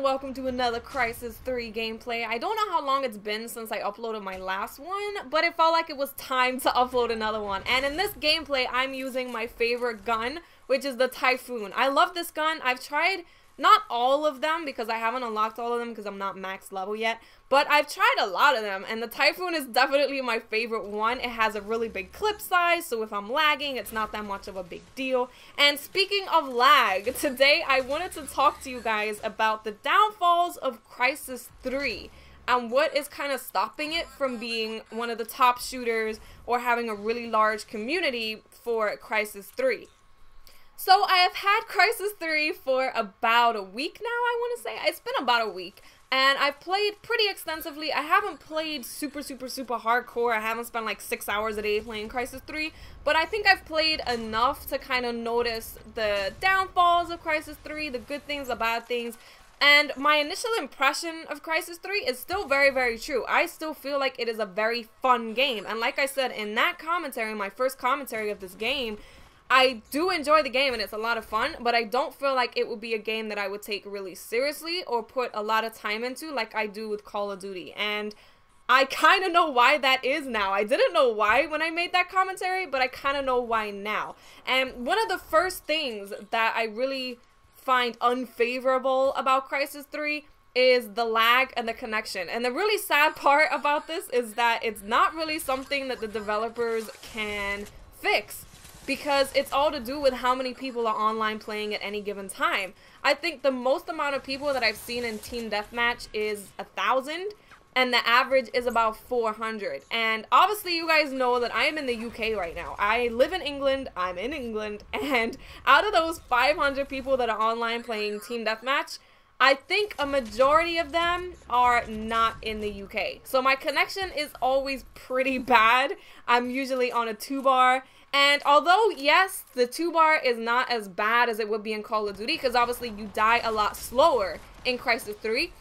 and welcome to another Crysis 3 gameplay. I don't know how long it's been since I uploaded my last one, but it felt like it was time to upload another one. And in this gameplay, I'm using my favorite gun, which is the Typhoon. I love this gun. I've tried not all of them because I haven't unlocked all of them because I'm not max level yet, but I've tried a lot of them, and the Typhoon is definitely my favorite one. It has a really big clip size, so if I'm lagging, it's not that much of a big deal. And speaking of lag, today I wanted to talk to you guys about the downfalls of Crysis 3 and what is kind of stopping it from being one of the top shooters or having a really large community for Crysis 3. So I have had Crysis 3 for about a week now, I want to say. It's been about a week, and I've played pretty extensively. I haven't played super hardcore. I haven't spent like 6 hours a day playing Crysis 3, but I think I've played enough to kind of notice the downfalls of Crysis 3, the good things, the bad things. And my initial impression of Crysis 3 is still very true. I still feel like it is a very fun game, and like I said in that commentary, my first commentary of this game, I do enjoy the game and it's a lot of fun, but I don't feel like it would be a game that I would take really seriously or put a lot of time into like I do with Call of Duty. And I kind of know why that is now. I didn't know why when I made that commentary, but I kind of know why now. And one of the first things that I really find unfavorable about Crysis 3 is the lag and the connection. And the really sad part about this is that it's not really something that the developers can fix, because it's all to do with how many people are online playing at any given time. I think the most amount of people that I've seen in Team Deathmatch is 1,000, and the average is about 400. And obviously you guys know that I am in the UK right now. I live in England, I'm in England, and out of those 500 people that are online playing Team Deathmatch, I think a majority of them are not in the UK. So my connection is always pretty bad. I'm usually on a 2-bar. And although, yes, the 2-bar is not as bad as it would be in Call of Duty, because obviously you die a lot slower in Crysis 3,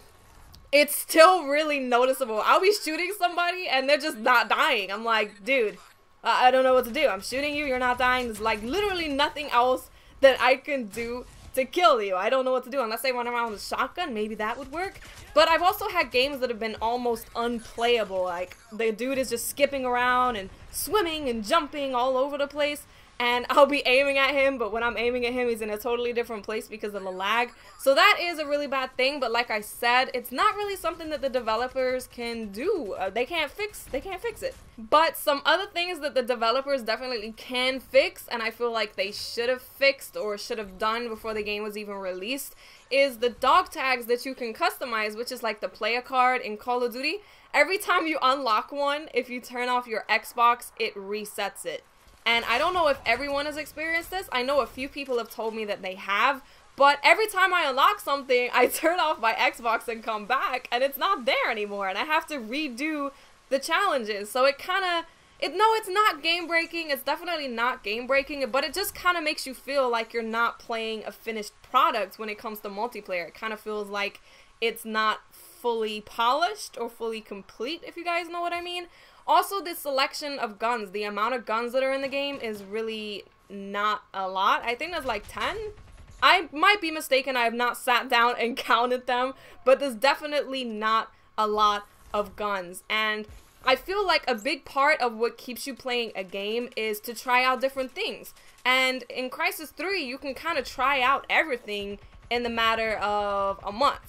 it's still really noticeable. I'll be shooting somebody and they're just not dying. I'm like, dude, I don't know what to do. I'm shooting you, you're not dying. There's like literally nothing else that I can do to kill you. I don't know what to do unless I run around with a shotgun. Maybe that would work. But I've also had games that have been almost unplayable. Like the dude is just skipping around and swimming and jumping all over the place, and I'll be aiming at him, but when I'm aiming at him, he's in a totally different place because of the lag. So that is a really bad thing, but like I said, it's not really something that the developers can do. They can't fix it. But some other things that the developers definitely can fix, and I feel like they should have fixed or should have done before the game was even released, is the dog tags that you can customize, which is like the player card in Call of Duty. Every time you unlock one, if you turn off your Xbox, it resets it. And I don't know if everyone has experienced this. I know a few people have told me that they have, but every time I unlock something, I turn off my Xbox and come back, and it's not there anymore, and I have to redo the challenges. So it kind of, no, it's not game-breaking. It's definitely not game-breaking, but it just kind of makes you feel like you're not playing a finished product when it comes to multiplayer. It kind of feels like it's not fully polished or fully complete, if you guys know what I mean. Also, the selection of guns, the amount of guns that are in the game is really not a lot. I think there's like 10. I might be mistaken. I have not sat down and counted them, but there's definitely not a lot of guns. And I feel like a big part of what keeps you playing a game is to try out different things. And in Crysis 3, you can kind of try out everything in the matter of a month.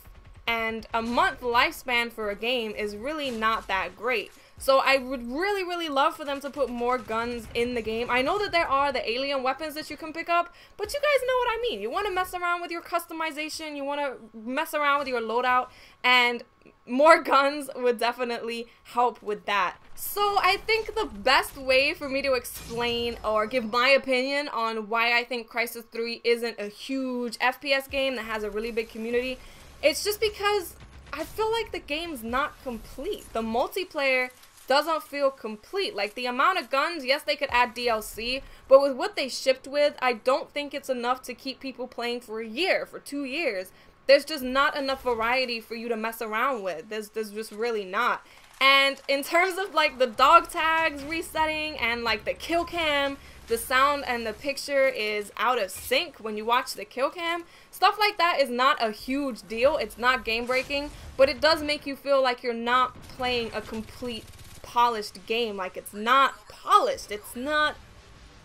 And a month lifespan for a game is really not that great. So I would really love for them to put more guns in the game. I know that there are the alien weapons that you can pick up, but you guys know what I mean. You want to mess around with your customization, you want to mess around with your loadout, and more guns would definitely help with that. So I think the best way for me to explain or give my opinion on why I think Crysis 3 isn't a huge FPS game that has a really big community, it's just because I feel like the game's not complete. The multiplayer doesn't feel complete. Like the amount of guns, yes, they could add DLC, but with what they shipped with, I don't think it's enough to keep people playing for a year, for 2 years. There's just not enough variety for you to mess around with. There's just really not. And in terms of like the dog tags resetting and like the kill cam the sound and the picture is out of sync when you watch the kill cam. Stuff like that is not a huge deal. It's not game breaking, but it does make you feel like you're not playing a complete polished game. Like, it's not polished. It's not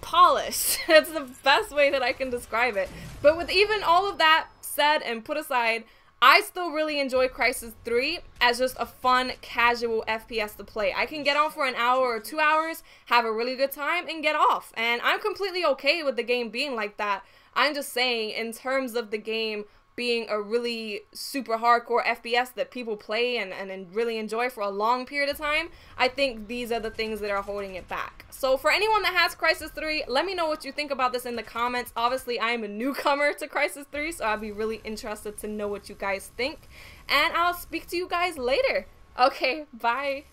polished. That's the best way that I can describe it. But with even all of that said and put aside, I still really enjoy Crysis 3 as just a fun, casual FPS to play. I can get on for an hour or 2 hours, have a really good time, and get off. And I'm completely okay with the game being like that. I'm just saying, in terms of the game being a really super hardcore FPS that people play and really enjoy for a long period of time, I think these are the things that are holding it back. So for anyone that has Crysis 3, let me know what you think about this in the comments. Obviously, I am a newcomer to Crysis 3, so I'll be really interested to know what you guys think. And I'll speak to you guys later. Okay, bye.